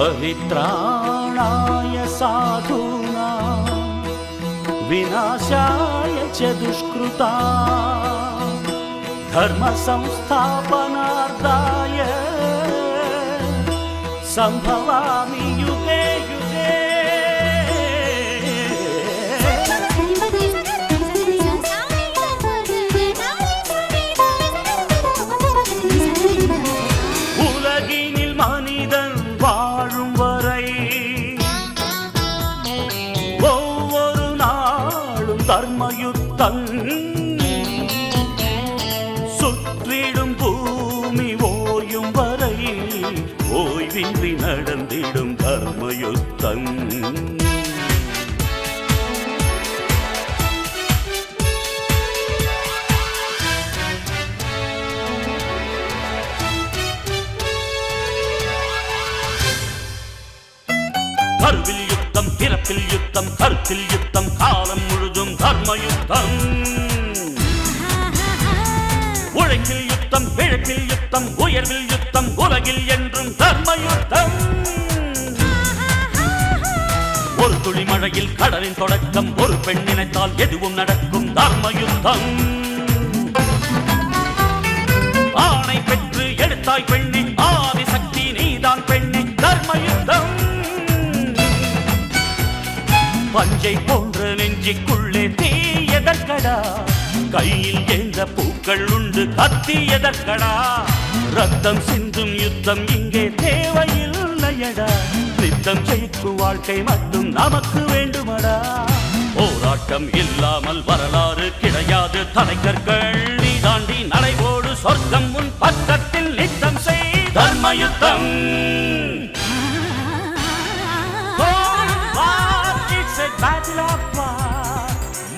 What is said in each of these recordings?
परित्राणाय साधूनां विनाशाय च दुष्कृता धर्म संस्थापनार्थाय संभवामि युगे युगे। உலகினில் மனிதன் வாழும் வரை ஒவ்வொரு நாளும் தர்மயுத்தம் சுற்றிடும் பூமி ஓயும் வரை ஓய்வின்றி நடந்திடும் தர்மயுத்தம். கருவில் யுத்தம், பிறப்பில் யுத்தம், கருத்தில் யுத்தம், காலம் முழுதும் தர்மயுத்தம். உழைப்பில் யுத்தம், பிழைப்பில் யுத்தம், உயர்வில் யுத்தம், உலகில் என்றும் தர்மயுத்தம். ஒரு துளி மழையில் கடலின் தொடக்கம், ஒரு பெண் நினைத்தால் எதுவும் நடக்கும் தர்மயுத்தம். ஆணை பெற்று எடுத்தாய் பெண்ணே, ஆதிசக்தி நீதான் பெண்ணே, தர்மயுத்தம். பஞ்சை போன்ற நெஞ்சிக்குள்ளே தீ எதற்கடா, கையில் ஏந்த பூக்கள் உண்டு கத்தி எதற்கடா, ரத்தம் சிந்தும் யுத்தம் இங்கே தேவையில்லையடா, நித்தம் ஜெயிக்கும் வாழ்க்கை மட்டும் நமக்கு வேண்டுமடா. போராட்டம் இல்லாமல் வரலாறு கிடையாது, தலைக்கற்கள் நீ தாண்டி நடைபோடு, சொர்க்கம் உன் பக்கத்தில் நித்தம் செய் தர்மயுத்தம். Battle of war,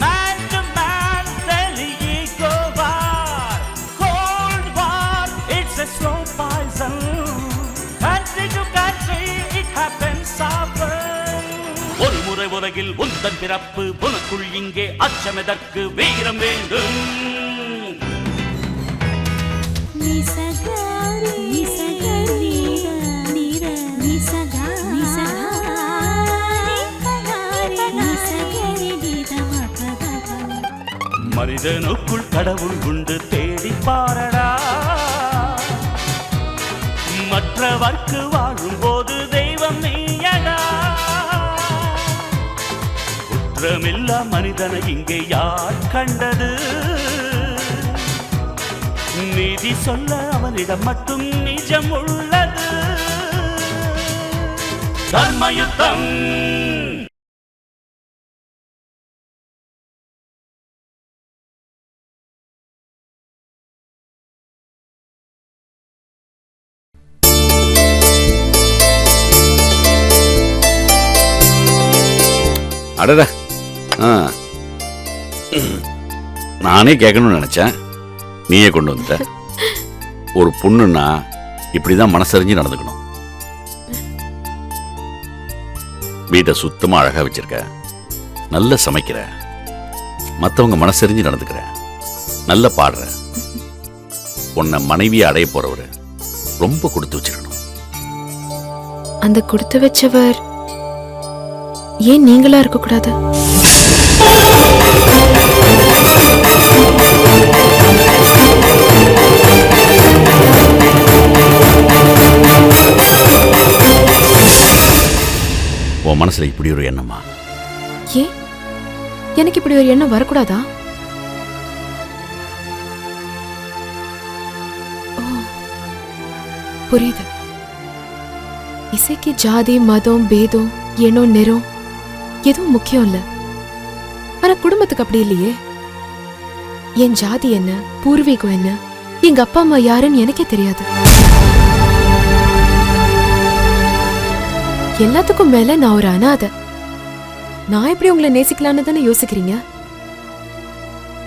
man to man, daily ego war, cold war, it's a slow poison, country to country, it happens often. ஒரு முறை உலகில் உந்தன் பிறப்பு, உனக்குள் இங்கே அச்சமெதற்கு, வீரம் வேண்டும். மனிதனுக்குள் கடவுள் உண்டு தேடி பாரடா, மற்றவர்க்கு வாழும் போது தெய்வம் நீயடா. குற்றமில்லா மனிதனை இங்கே யார் கண்டது, நீதி சொல்ல அவனிடம் மட்டும் நிஜம் உள்ளது. தர்மயுத்தம். அடடா, நானே கேட்கணும்னு நினைச்சேன், நீயே கொண்டு வந்த. ஒரு பொண்ணுன்னா இப்படிதான் மனசறிஞ்சு நடந்துக்கணும். வீட்டை சுத்தமா அழகா வச்சிருக்க, நல்ல சமைக்கிற, மற்றவங்க மனசறிஞ்சு நடந்துக்கிற, நல்ல பாடுற, உன்னை மனைவியை அடைய போறவரு ரொம்ப கொடுத்து வச்சிருக்கணும். அந்த கொடுத்து வச்சவர் ஏன் நீங்களா இருக்க கூடாது? உன் மனசுல இப்படி ஒரு எண்ணமா? ஏன் எனக்கு இப்படி ஒரு எண்ணம் வரக்கூடாதா? புரியுது. இசைக்கு ஜாதி மதம் பேதம் ஏனோ நிறம் எதுவும் முக்கியம் இல்ல. ஆனா குடும்பத்துக்கு அப்படி இல்லையே. என் ஜாதி என்ன, பூர்வீகம் என்ன, எங்க அப்பா அம்மா யாருன்னு எனக்கே தெரியாது. எல்லாத்துக்கும் மேல நான் ஒரு அனாதை. நான் எப்படி உங்களை நேசிக்கலான்னு தானே யோசிக்கிறீங்க?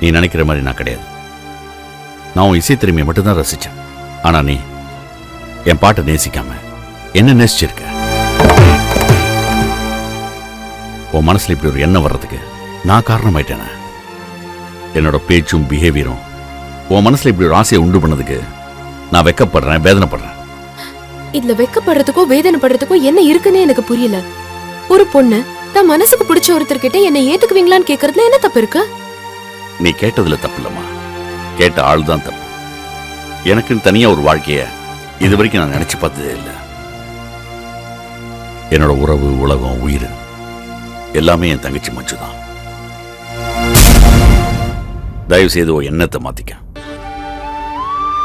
நீ நினைக்கிற மாதிரி நான் கிடையாது. நான் உன் இசை திறமையை மட்டும்தான் ரசிச்சேன். ஆனா நீ என் பாட்டை நேசிக்காம என்ன நேசிச்சிருக்க. உன் மனசுல இப்படி ஒரு எண்ணம் வர்றதுக்கு நான் காரணமாயிட்டேன. என்னோட பேச்சும் பிஹேவியரும் உன் மனசுல இப்படி ஒரு ஆசையை உண்டு பண்ணதுக்கு நான் வெக்கப்படுறேன், வேதனைப்படுறேன். இதுல வெக்கப்படுறதுக்கோ வேதனைப்படுறதுக்கோ என்ன இருக்குன்னே எனக்கு புரியல. ஒரு பொண்ணு தான் மனசுக்கு பிடிச்ச ஒருத்தர்கிட்ட என்ன ஏத்துக்குவீங்களான்னு கேக்குறதுல என்ன தப்பு இருக்கு? நீ கேட்டதுல தப்பு இல்லம்மா, கேட்ட ஆள் தான் தப்பு. எனக்குன்னு தனியா ஒரு வாழ்க்கைய இது வரைக்கும் நான் நினைச்சு பார்த்ததே இல்லை. என்னோட உறவு, உலகம், உயிர் எல்லாமே என் தங்கச்சி மஞ்சு தான். தயவு செய்து உன் எண்ணத்தை மாத்திக்க.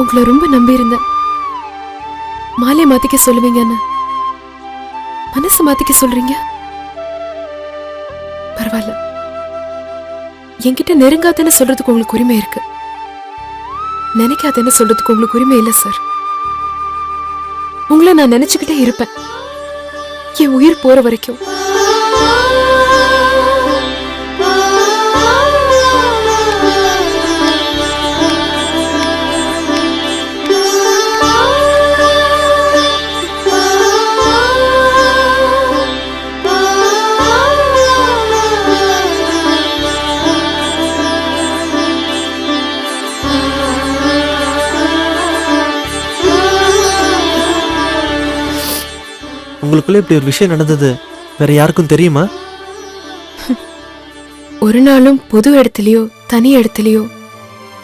உங்களை ரொம்ப நம்பி இருந்தேன். மாலை மாத்திக்க சொல்லுவீங்கன்னு மனசு மாத்திக்க சொல்றீங்க. பரவாயில்ல, என்கிட்ட நெருங்காதன்னு சொல்றதுக்கு உங்களுக்கு உரிமை இருக்கு, நினைக்காதன்னு சொல்றதுக்கு உங்களுக்கு உரிமை இல்லை சார். உங்களை நான் நினைச்சுக்கிட்டே இருப்பேன் என் உயிர் போற வரைக்கும். உங்களுக்குள்ள இப்படி ஒரு விஷயம் நடந்தது வேற யாருக்கும் தெரியுமா? ஒரு நாளும் பொது இடத்துலயோ தனி இடத்துலயோ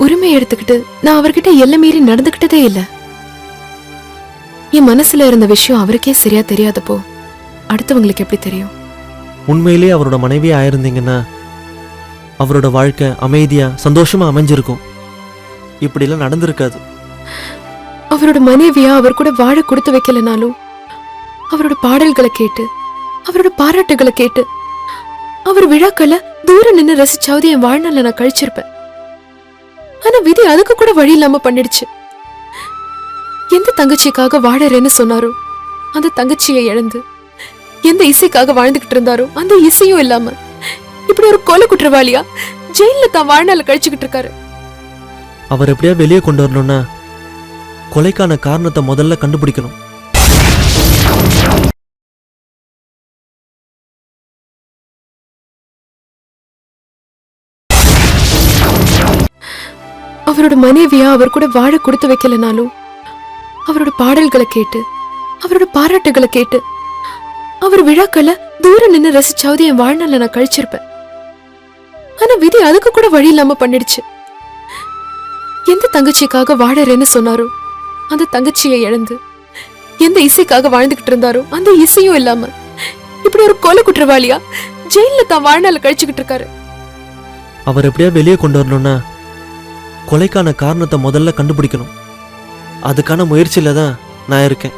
உரிமை எடுத்துக்கிட்டு நான் அவர்கிட்ட எல்லை மீறி நடந்துகிட்டதே இல்ல. என் மனசுல இருந்த விஷயம் அவருக்கே சரியா தெரியாதப்போ அடுத்தவங்களுக்கு எப்படி தெரியும்? உண்மையிலேயே அவரோட மனைவியா ஆயிருந்தீங்கன்னா அவரோட வாழ்க்கை அமைதியா சந்தோஷமா அமைஞ்சிருக்கும். இப்படிலாம் நடந்திருக்காது. அவரோட மனைவியா அவர் கூட வாழ கொடுத்து வைக்கலனாலும் அவரோட பாடல்களை கேட்டு அவரோட பாராட்டுகளை கேட்டு அவர் விழாக்களை தூரம் நின்று ரசிச்சாவது என் வாழ்நாள நான் கழிச்சிருப்பேன். ஆனா விதி அதுக்கு கூட வழி இல்லாம பண்ணிடுச்சு. எந்த தங்கச்சிக்காக வாழறேன்னு சொன்னாரோ அந்த தங்கச்சியை இழந்து, எந்த இசைக்காக வாழ்ந்துகிட்டு இருந்தாரோ அந்த இசையும் இல்லாம இப்படி ஒரு கொலை குற்றவாளியா ஜெயில தான் வாழ்நாள கழிச்சுக்கிட்டு இருக்காரு. அவர் எப்படியா வெளியே கொண்டு வரணும்னா கொலைக்கான காரணத்தை முதல்ல கண்டுபிடிக்கணும். அவரோட மனைவியா அவர் கூட வாழ கொடுத்து வைக்கலனாலும் அவரோட பாடல்களை கேட்டு அவரோட பாராட்டுகளை கேட்டு அவர் விழாக்களை தூரம் நின்று ரசிச்சாவது என் வாழ்நாள நான் கழிச்சிருப்பேன். ஆனா விதி அதுக்கு கூட வழி இல்லாம பண்ணிடுச்சு. எந்த தங்கச்சிக்காக வாழறேன்னு சொன்னாரோ அந்த தங்கச்சியை இழந்து, எந்த இசைக்காக வாழ்ந்துகிட்டு இருந்தாரோ அந்த இசையும் இல்லாம இப்படி ஒரு கொலை குற்றவாளியா ஜெயில தான் வாழ்நாள கழிச்சுக்கிட்டு இருக்காரு. அவர் எப்படியா வெளியே கொண்டு வரணும்னா கொலைக்கான காரணத்தை முதல்ல கண்டுபிடிக்கணும். அதுக்கான முயற்சியில தான் நான் இருக்கேன்.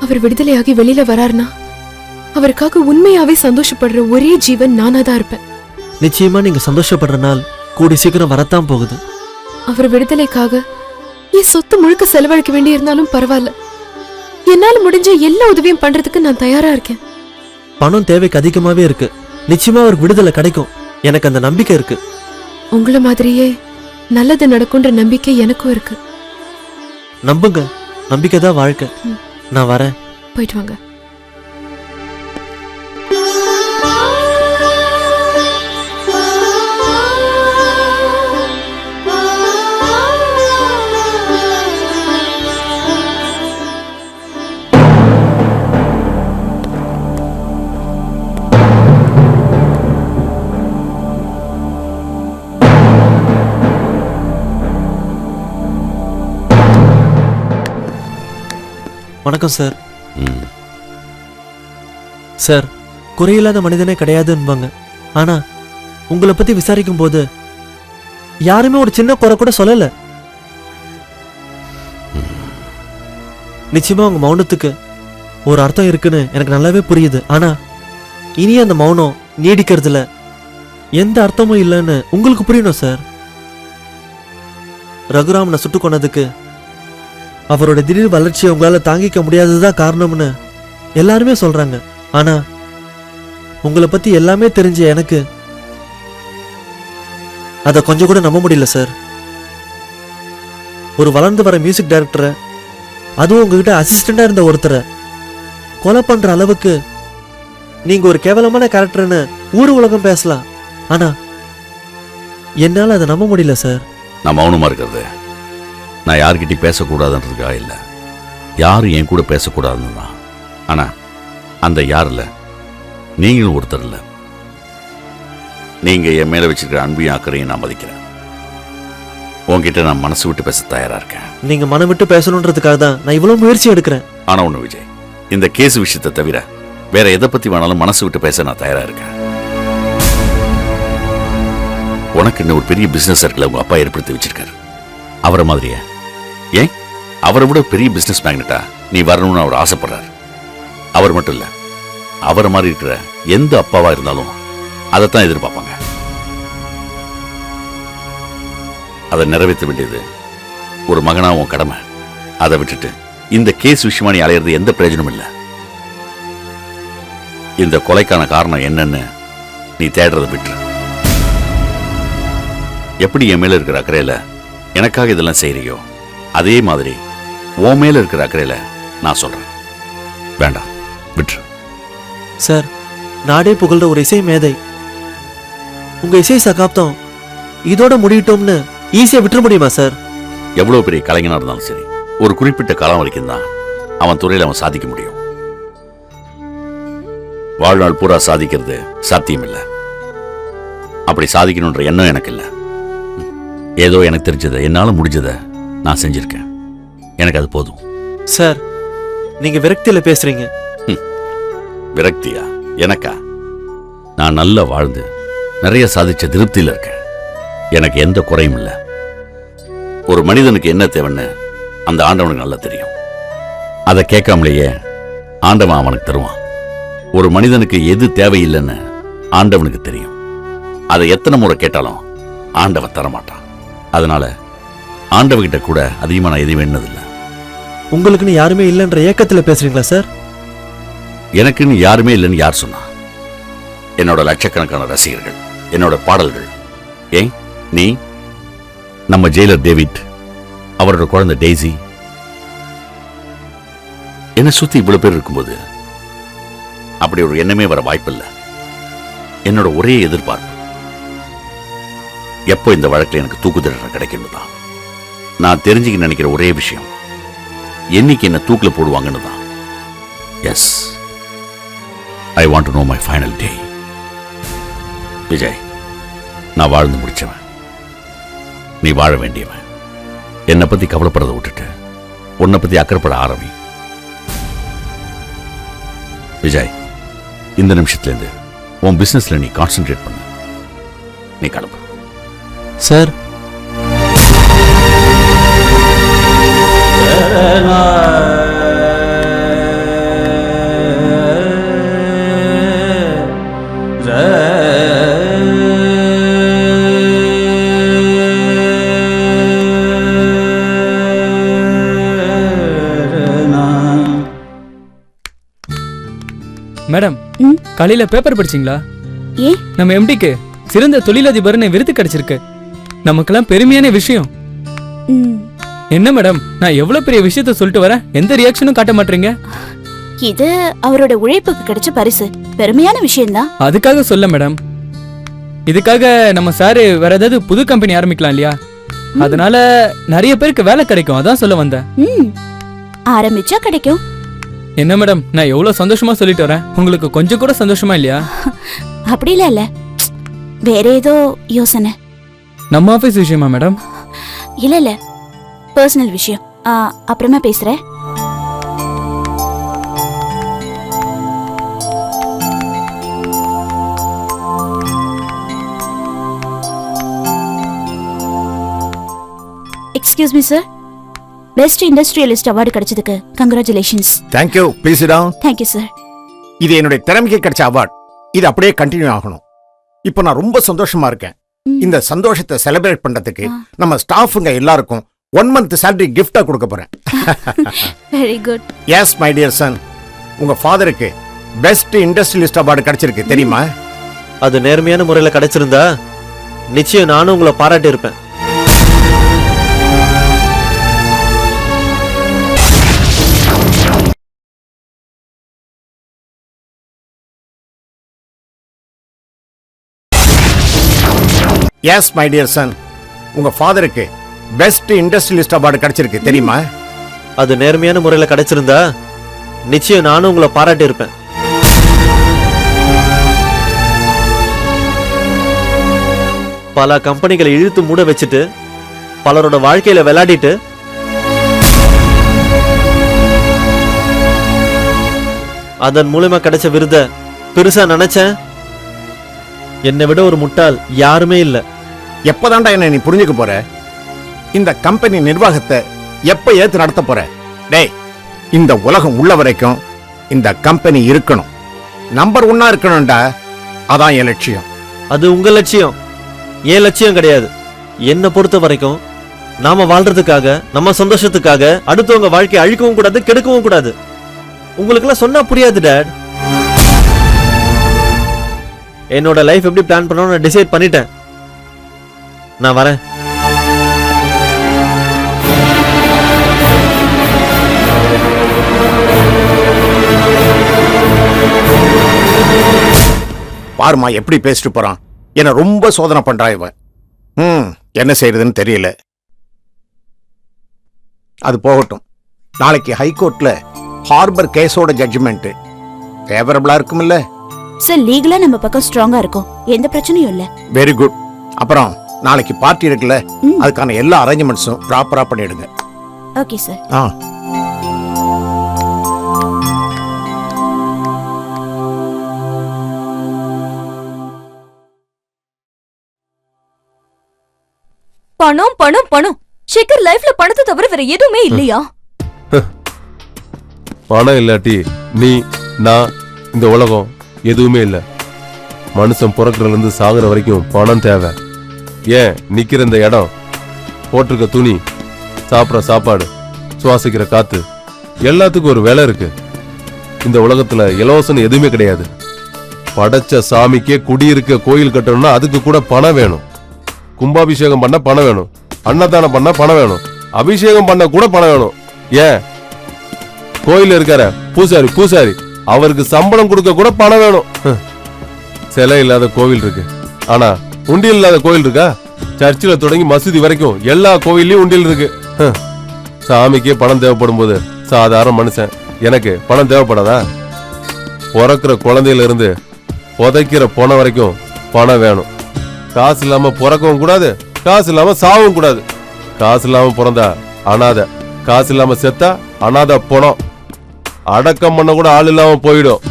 அவர் விடுதலையாகி வெளியில வராருனா அவருக்காக உண்மையாவே சந்தோஷப்படுற ஒரே ஜீவன் நானா தான் இருப்பேன். நிச்சயமா நீங்க சந்தோஷப்படுற நாள் கூடி சீக்கிரம் வரத்தான் போகுது. அவர் விடுதலைக்காக என் சொத்து முழுக்க செலவழிக்க வேண்டி இருந்தாலும் பரவாயில்ல, என்னால முடிஞ்ச எல்லா உதவியும் பண்றதுக்கு நான் தயாரா இருக்கேன். பணம் தேவைக்கு அதிகமாவே இருக்கு. நிச்சயமா அவருக்கு விடுதலை கிடைக்கும். எனக்கு அந்த நம்பிக்கை இருக்கு. உங்களை மாதிரியே நல்லது நடக்கும்ன்ற நம்பிக்கை எனக்கும் இருக்கு. நம்புங்க, நம்பிக்கை தான் வாழ்க்கை. நான் வரேன். போயிட்டு வாங்க. வணக்கம் சார். சார், குறையில்லாத மனிதனே கிடையாதுன்பாங்க. ஆனா உங்களை பத்தி விசாரிக்கும் போது யாருமே ஒரு சின்ன குறை கூட சொல்லல. நிச்சயமா உங்க மௌனத்துக்கு ஒரு அர்த்தம் இருக்குன்னு எனக்கு நல்லாவே புரியுது. ஆனா இனி அந்த மௌனம் நீடிக்கிறதுல எந்த அர்த்தமும் இல்லைன்னு உங்களுக்கு புரியணும் சார். ரகுராமனை சுட்டு கொன்னதுக்கு அவரோட திடீர் வளர்ச்சியை உங்களால தாங்கிக்க முடியாததுதான் காரணம்னு எல்லாருமே சொல்றாங்க. ஆனா உங்களை பத்தி எல்லாமே தெரிஞ்ச எனக்கு அதை கொஞ்சம் கூட நம்ப முடியல சார். ஒரு வளர்ந்து வர மியூசிக் டைரக்டரை, அதுவும் உங்ககிட்ட அசிஸ்டண்டா இருந்த ஒருத்தரை கொலை பண்ற அளவுக்கு நீங்க ஒரு கேவலமான கேரக்டர்னு ஊர் உலகம் பேசலாம். ஆனா என்னால அதை நம்ப முடியல சார். நான் மௌனமா இருக்கிறது நான் யார்கிட்டயும் பேசக்கூடாதுன்றதுக்காக இல்லை. யாரும் என் கூட பேசக்கூடாதுன்னு தான். ஆனா அந்த யாருல நீங்களும் ஒருத்தர் இல்ல. நீங்க என் மேல வச்சிருக்கிற அன்பையும் அக்கறையும் நான் மதிக்கிறேன். உன்கிட்ட நான் மனசு விட்டு பேச தயாரா இருக்கேன். நீங்க மனம் விட்டு பேசணுன்றதுக்காக தான் நான் இவ்வளவு முயற்சி எடுக்கிறேன். ஆனா ஒண்ணு விஜய், இந்த கேஸ் விஷயத்தை தவிர வேற எதை பத்தி வேணாலும் மனசு விட்டு பேச நான் தயாரா இருக்கேன். உனக்கு இன்னும் ஒரு பெரிய பிசினஸ் சர்க்கிள் உங்க அப்பா ஏற்படுத்தி வச்சிருக்காரு. அவரை மாதிரியே ஏன் அவரை விட பெரிய பிசினஸ் மேக்னெட்டா நீ வரணும்னு அவர் ஆசைப்படுறாரு. அவர் மட்டும் இல்ல, அவரை மாதிரி இருக்கிற எந்த அப்பாவா இருந்தாலும் அதைத்தான் எதிர்பார்ப்பாங்க. அதை நிறைவேற்ற வேண்டியது ஒரு மகனா உன் கடமை. அதை விட்டுட்டு இந்த கேஸ் விஷயமா நீ அலையிறது எந்த பிரயோஜனமும் இல்லை. இந்த கொலைக்கான காரணம் என்னன்னு நீ தேடுறதை விட்டு, எப்படி என் மேல இருக்கிற அக்கறையில எனக்காக இதெல்லாம் செய்யறியோ அதே மாதிரி உன் மேல இருக்கிற அக்கறையில நான் சொல்றேன். வேண்டாம், விட்டுரு. சார், நாடே புகழ்ற ஒரு இசை மேதை, உங்க இசை சகாப்தம் இதோட முடியட்டோம்னு ஈஸியா விட்டுற முடியுமா சார்? எவ்வளவு பெரிய கலைஞனா இருந்தாலும் சரி, ஒரு குறிப்பிட்ட காலம் வரைக்கும் தான் அவன் துறையில அவன் சாதிக்க முடியும். வாழ்நாள் பூரா சாதிக்கிறது சாத்தியம் இல்லை. அப்படி சாதிக்கணுன்ற எண்ணம் எனக்கு இல்லை. ஏதோ எனக்கு தெரிஞ்சதை, என்னால முடிஞ்சதை நான் செஞ்சிருக்கேன். எனக்கு அது போதும். சார், நீங்க விரக்தியில பேசுறீங்க. விரக்தியா? எனக்கா? நான் நல்லா வாழ்ந்து நிறைய சாதிச்ச திருப்தியில இருக்கேன். எனக்கு எந்த குறையும் இல்லை. ஒரு மனிதனுக்கு என்ன தேவைன்னு அந்த ஆண்டவனுக்கு நல்லா தெரியும். அதை கேட்காமலேயே ஆண்டவன் அவனுக்கு தருவான். ஒரு மனிதனுக்கு எது தேவையில்லைன்னு ஆண்டவனுக்கு தெரியும். அதை எத்தனை முறை கேட்டாலும் ஆண்டவன் தரமாட்டான். அதனால ஆண்டவகிட்ட கூட அதிகமா நான் எதுவும் வேண்டதில்லை. உங்களுக்குன்னு யாருமே இல்லைன்ற ஏக்கத்துல பேசுறீங்களா சார்? எனக்குன்னு யாருமே இல்லைன்னு யார் சொன்னா? என்னோட லட்சக்கணக்கான ரசிகர்கள், என்னோட பாடல்கள், ஏன் நீ, நம்ம ஜெயிலர் டேவிட், அவரோட குழந்தை டெய்ஸி, என்னை சுத்தி இவ்வளவு பேர் இருக்கும்போது அப்படி ஒரு எண்ணமே வர வாய்ப்பில்லை. என்னோட ஒரே எதிர்பார்ப்பு எப்போ இந்த வழக்கில் எனக்கு தூக்கு தண்டனை கிடைக்கணும் தான். நான் தெரிஞ்சுக்க நினைக்கிற ஒரே விஷயம் என்னைக்கு என்ன தூக்கில போடுவாங்கன்னு தான். Yes, I want to know my final day. Vijay, நான் வாழ்ந்து முடிச்சவன், நீ வாழ வேண்டியவன். என்னை பத்தி கவலைப்படுறதை விட்டுட்டு உன்னை பத்தி அக்கறைப்பட ஆரம்பி. விஜய், இந்த நிமிஷத்துல இருந்து உன் பிசினஸ்ல நீ கான்சென்ட்ரேட் பண்ணு. நீ கிளம்பு. சார், மேடம், காலையில பேப்பர் படிச்சீங்களா? ஏ, நம்ம எம்டிக்கு சிறந்த தொழிலதிபர்னு விருது கிடைச்சிருக்கு. நமக்கெல்லாம் பெருமையான விஷயம். என்ன மேடம், நான் எவ்வளவு பெரிய விஷயத்த சொல்லிட்டு வரேன், எந்த ரியாக்ஷனும் காட்ட மாட்டீங்க. இது அவரோட உழைப்புக்கு கிடைச்ச பரிசு, பெருமையான விஷயம்தான். அதுக்காக சொல்ல மேடம், இதுக்காக நம்ம சாரு வேற ஏதாவது புது கம்பெனி ஆரம்பிக்கலாம் இல்லையா? அதனால நிறைய பேருக்கு வேலை கிடைக்கும், அதான் சொல்ல வந்தேன். ஆரம்பிச்சா கிடைக்கும். என்ன மேடம், நான் எவ்வளவு சந்தோஷமா சொல்லிட்டு வரேன், உங்களுக்கு கொஞ்சம் கூட சந்தோஷமா இல்லையா? அப்படி இல்ல, வேற ஏதோ யோசனை. நம்ம ஆபீஸ் விஷயமா மேடம்? இல்ல, பர்சனல் விஷயம். அப்புறமா பேசுறேன். Excuse me sir, best industrialist award கிடைச்சதுக்கு congratulations. Thank you. Please sit down. Thank you sir. இது என்னுடைய திறமைக்கு கிடைச்ச அவார்ட். இது அப்படியே கண்டினியூ ஆகணும். இப்போ நான் ரொம்ப சந்தோஷமா இருக்கேன். இந்த சந்தோஷத்தை செலிப்ரேட் பண்றதுக்கு நம்ம ஸ்டாஃபுங்க எல்லாருக்கும் 1 month salary gift-ஆ கொடுக்க போறேன். Very good. Yes, my dear son. உங்க ஃபாதருக்கு பெஸ்ட் இண்டஸ்ட்ரியலிஸ்ட் அவார்டு கிடைச்சிருக்கு தெரியுமா? அது நேர்மையான முறையில் கிடைச்சிருந்தா நிச்சயம் நானும் உங்களை பாராட்டி இருப்பேன். Yes, my dear son. உங்க ஃபாதருக்கு பெஸ்ட் இண்டஸ்ட்ரியலிஸ்ட் அவார்டு கிடைச்சிருக்கு தெரியுமா? அது நேர்மையான முறையில் கிடைச்சிருந்தா நிச்சயம் நானும் உங்களை பாராட்டி இருப்பேன். பல கம்பெனிகளை இழுத்து மூட வச்சுட்டு பலரோட வாழ்க்கையில விளையாடிட்டு அதன் மூலமா கிடைச்ச விருத பெருசா நினைச்சேன். என்னை விட ஒரு முட்டாள் யாருமே இல்ல. எப்பதான்டா என்ன நீ புரிஞ்சுக்க போற? இந்த கம்பெனி நிர்வாகத்தை எப்ப ஏத்து நடத்த போற? டேய், இந்த உலகம் உள்ள வரைக்கும் இந்த கம்பெனி இருக்கணும், நம்பர் 1 இருக்கணும்டா. அதான் என் லட்சியம். அது உங்க லட்சியம், என் லட்சியம் கிடையாது. என்னை பொறுத்த வரைக்கும் நாம வாழ்றதுக்காக, நம்ம சந்தோஷத்துக்காக அடுத்தவங்க வாழ்க்கையை அழிக்கவும் கூடாது, கெடுக்கவும் கூடாது. உங்களுக்கெல்லாம் சொன்னா புரியாது டாட். என்னோட லைஃப் எப்படி பிளான் பண்ணணும்னு நான் டிசைட் பண்ணிட்டேன். நான் வரேன். பாருமா எப்படி பேசிட்டு போறான். என்ன ரொம்ப சோதனை பண்றா இவன். என்ன செய்யறதுன்னு தெரியல. அது போகட்டும். நாளைக்கு ஹைகோர்ட்ல ஹார்பர் கேஸோட ஜட்ஜ்மெண்ட் ஃபேவரபிளா இருக்கும்ல? சார், லீகலா நம்ம பக்கம் ஸ்ட்ராங்கா இருக்கும், எந்த பிரச்சனையும் இல்ல. Very good. அப்புறம் நாளைக்கு பார்ட்டி இருக்குல்ல, அதுக்கான எல்லா அரேஞ்ச்மெண்ட்ஸும் ப்ராப்பரா பண்ணிடுங்க. Okay sir. பணம் பணம் பணம். ஷேகர் லைஃப்ல பணத்தை தவிர வேற எதுவுமே இல்லையா? பணம் இல்லாட்டி நீ, நான், இந்த உலகம் எதுவுமே இல்ல. மனுஷன் பிறக்கிறதுல இருந்து சாகுற வரைக்கும் பணம் தேவை. ஏன் நிக்கிற இந்த இடம், போட்டிருக்க துணி, சாப்பிட்ற சாப்பாடு, சுவாசிக்கிற காத்து, எல்லாத்துக்கும் ஒரு விலை இருக்கு. இந்த உலகத்துல இலவசம் எதுவுமே கிடையாது. படைச்ச சாமிக்கே குடியிருக்க கோயில் கட்டணும்னா அதுக்கு கூட பணம் வேணும். கும்பாபிஷேகம் பண்ண பணம் வேணும், அன்னதானம் பண்ண பணம் வேணும், அபிஷேகம் பண்ண கூட பணம் வேணும். ஏன் கோயில் இருக்கார பூசாரி அவருக்கு சம்பளம் கொடுக்க கூட பணம் வேணும். சிலை இல்லாத கோவில் இருக்கு, ஆனா உண்டியல் இல்லாத கோயில் இருக்கா? சர்ச்சில் தொடங்கி மசூதி வரைக்கும் எல்லா கோயிலையும் உண்டியல் இருக்கு. சாமிக்கே பணம் தேவைப்படும் போது சாதாரண மனுஷன் எனக்கு பணம் தேவைப்படாதா? பிறக்கிற குழந்தையில இருந்து புதைக்கிற பணம் வரைக்கும் பணம் வேணும். காசு இல்லாம பிறக்கவும் கூடாது, காசு இல்லாம சாவும் கூடாது. காசு இல்லாம பிறந்தா அனாதை, காசு இல்லாம செத்தா அனாதை பணம். அடக்கம் பண்ண கூட ஆள் இல்லாம போயிடும்.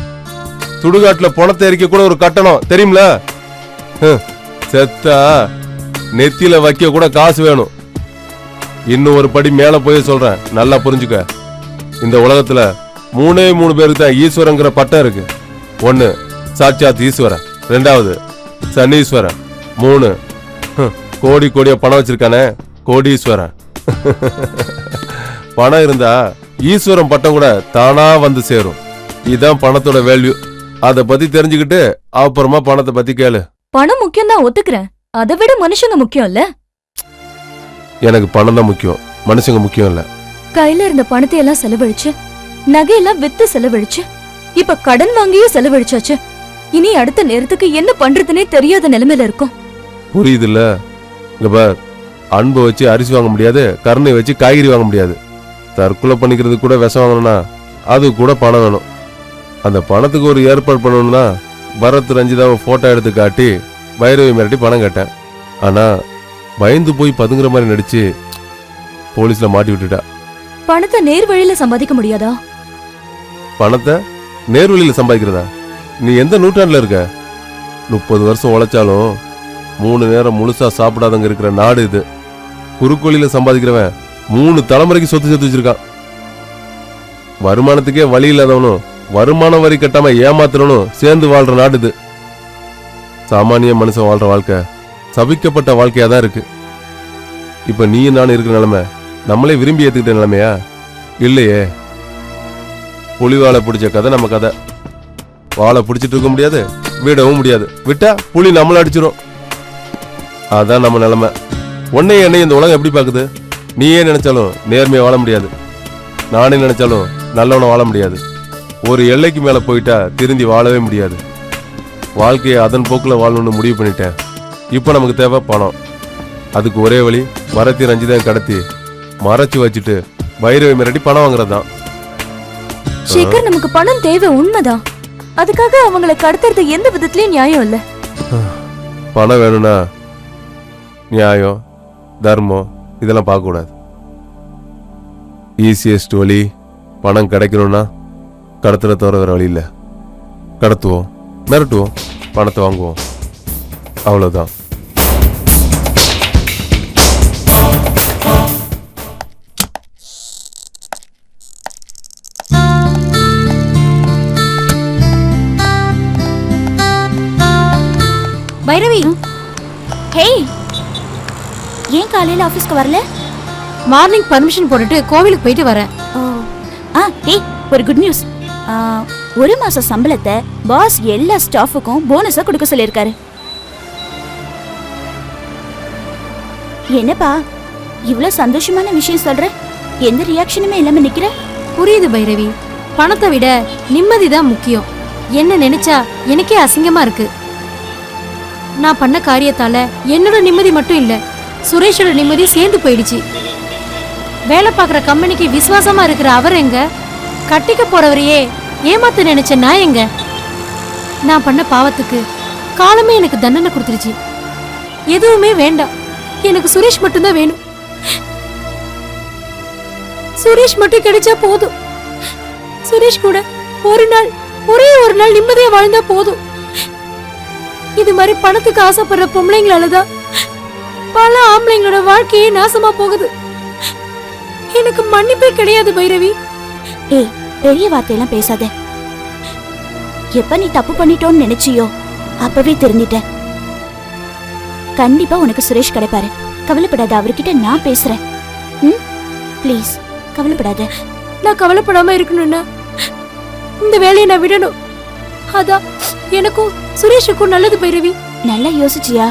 சுடுகாட்டுல பணத்தை எரிக்க கூட ஒரு கட்டணம் தெரியுமில? செத்தா நெத்தியில வைக்க கூட காசு வேணும். இன்னும் ஒரு படி மேல போய் சொல்றேன், நல்லா புரிஞ்சுக்க. இந்த உலகத்துல 3 பேருக்கு தான் ஈஸ்வரங்கிற பட்டம் இருக்கு. 1 சாட்சாத் ஈஸ்வரன், 2வது சனீஸ்வரன், 3 கோடி கோடியா பணம் வச்சிருக்கானே கோடீஸ்வரன். பணம் இருந்தா ஈஸ்வரன் பட்டம் கூட தானா வந்து சேரும். இதுதான் பணத்தோட வேல்யூ. அத பத்தி தெரிஞ்சுக்கிட்டு அப்புறமா பணத்தை பத்தி கேளு. பணம் முக்கியம் தான், ஒத்துக்கிறேன். அதை விட மனுஷங்க முக்கியம் இல்ல? எனக்கு பணம் தான் முக்கியம், மனுஷங்க முக்கியம் இல்ல. கையில இருந்த பணத்தை எல்லாம் செலவழிச்சு, நகையெல்லாம் வித்து செலவழிச்சு, இப்ப கடன் வாங்கியும் செலவழிச்சாச்சு. இனி அடுத்த நேரத்துக்கு என்ன பண்றதுன்னே தெரியாத நிலைமையில இருக்கும். புரியுதுல்ல? இங்க பார், அன்பை வச்சு அரிசி வாங்க முடியாது, கருணை வச்சு காய்கறி வாங்க முடியாது. தற்கொலை பண்ணிக்கிறது கூட விஷம் வாங்கணும்னா அது கூட பணம் வேணும். அந்த பணத்துக்கு ஒரு ஏற்பாடு பண்ணணும்னா பரத் ரஞ்சிதாவை போட்டோ எடுத்து காட்டி பைரவி மிரட்டி பணம் கேட்டேன். ஆனா பயந்து போய் பதுங்குற மாதிரி நடிச்சு போலீஸ்ல மாட்டி விட்டுட்டா. பணத்தை நேர் வழியில சம்பாதிக்க முடியாதா? பணத்தை நேர் வழியில சம்பாதிக்கிறதா? நீ எந்த நூற்றாண்டுல இருக்க? 30 வருஷம் உழைச்சாலும் 3 நேரம் முழுசா சாப்பிடாதவங்க இருக்கிற நாடு இது. குறுக்கோளில சம்பாதிக்கிறவன் 3 தலைமுறைக்கு சொத்து சேர்த்து வச்சிருக்கான். வருமானத்துக்கே வழி இல்லாதவனும் வருமான வரி கட்டாம ஏமாத்துறவனும் சேர்ந்து வாழ்ற நாடு இது. சாமானிய மனுஷன் வாழ்ற வாழ்க்கை சபிக்கப்பட்ட வாழ்க்கையா தான் இருக்கு. இப்ப நீயும் நானும் இருக்கிற நிலைமை நம்மளே விரும்பி ஏத்துக்கிட்ட நிலைமையா? இல்லையே. புலிவாலை பிடிச்ச கதை நம்ம கதை. வாழை பிடிச்சிட்டு இருக்க முடியாது, விடவும் முடியாது. விட்டா புலி நம்மள அடிச்சிரும். அதான் நம்ம நிலைமை. உன்னையும் என்னையும் இந்த உலகம் எப்படி பாக்குது? நீயே நினைச்சாலும் நேர்மையா வாழ முடியாது, நானே நினைச்சாலும் நல்லவனை வாழ முடியாது. ஒரு எல்லைக்கு மேல போயிட்டா திருந்தி வாழவே முடியாது. வாழ்க்கையை அதன் போக்குல வாழணும்னு முடிவு பண்ணிட்டேன். இப்ப நமக்கு தேவை பணம். அதுக்கு ஒரே வழி, மரத்தி ரஞ்சிதான் கடத்தி மறைச்சு வச்சுட்டு வைரவி மிரட்டி பணம் வாங்குறது தான். சேகர், நமக்கு பணம் தேவை உண்மைதான். அதுக்காக அவங்கள கடத்துறது எந்த விதத்திலயும் நியாயம் இல்ல. பணம் வேணும்னா நியாயம் தர்மம் இதெல்லாம் பார்க்கக்கூடாது. ஈஸியஸ்ட் வழி பணம் கிடைக்கணும்னா கடத்துற தவிர வேற வழி இல்லை. கடத்துவோம், மிரட்டுவோம், பணத்தை வாங்குவோம், அவ்வளோதான். பைரவி, ஹேய், ஏன் காலையில ஆபீஸ்க்கு வரல? மார்னிங் பர்மிஷன் போட்டுட்டு கோவிலுக்கு போயிட்டு வரேன். ஓ, ஏய், ஒரு குட் நியூஸ். ஒரு மாசம் சம்பளத்தை பாஸ் எல்லா ஸ்டாஃபுக்கும் போனஸா கொடுக்க சொல்லியிருக்காரு. என்னப்பா இவ்ளோ சந்தோஷமான விஷயம் சொல்ற? எந்த ரியாக்ஷனுமே இல்லாம நிக்கிற? புரியுது பைரவி, பணத்தை விட நிம்மதி தான் முக்கியம். என்ன நினைச்சா எனக்கே அசிங்கமா இருக்கு. நான் பண்ண காரியத்தால என்னோட நிம்மதி மட்டும் இல்ல, சுரேஷோட நிம்மதி சேர்ந்து போயிடுச்சு. வேலை பார்க்குற கம்பெனிக்கு விசுவாசமா இருக்கிற அவர் எங்க? கட்டிக்க போறவரையே ஏமாத்த நினைச்ச நான் எங்க? நான் பண்ண பாவத்துக்கு காலமே எனக்கு தண்டனை கொடுத்துருச்சு. எதுவுமே வேண்டாம், எனக்கு சுரேஷ் மட்டும்தான் வேணும். சுரேஷ் மட்டும் கிடைச்சா போதும். சுரேஷ் கூட ஒரே ஒரு நாள் நிம்மதியா வாழ்ந்தா போதும். இது மாதிரி பணத்துக்கு ஆசைப்படுற பொம்பளைங்களாலதான் பல ஆம்பளைங்களோட வாழ்க்கையே நாசமா போகுது. எனக்கு மன்னிப்பே கிடையாது பைரவி. ஏய், பெரிய வார்த்தையெல்லாம் பேசாத. எப்ப நீ தப்பு பண்ணிட்டோன்னு நினைச்சியோ அப்பவே தெரிஞ்சிட்ட. கண்டிப்பா உனக்கு சுரேஷ் கிடைப்பாரு, கவலைப்படாத. அவர்கிட்ட நான் பேசுறேன். ப்ளீஸ் கவலைப்படாத. நான் கவலைப்படாம இருக்கணும்னா இந்த வேலையை நான் விடணும். அதான் எனக்கும் சுரேஷுக்கும் நல்லது பைரவி. நல்லா யோசிச்சியா?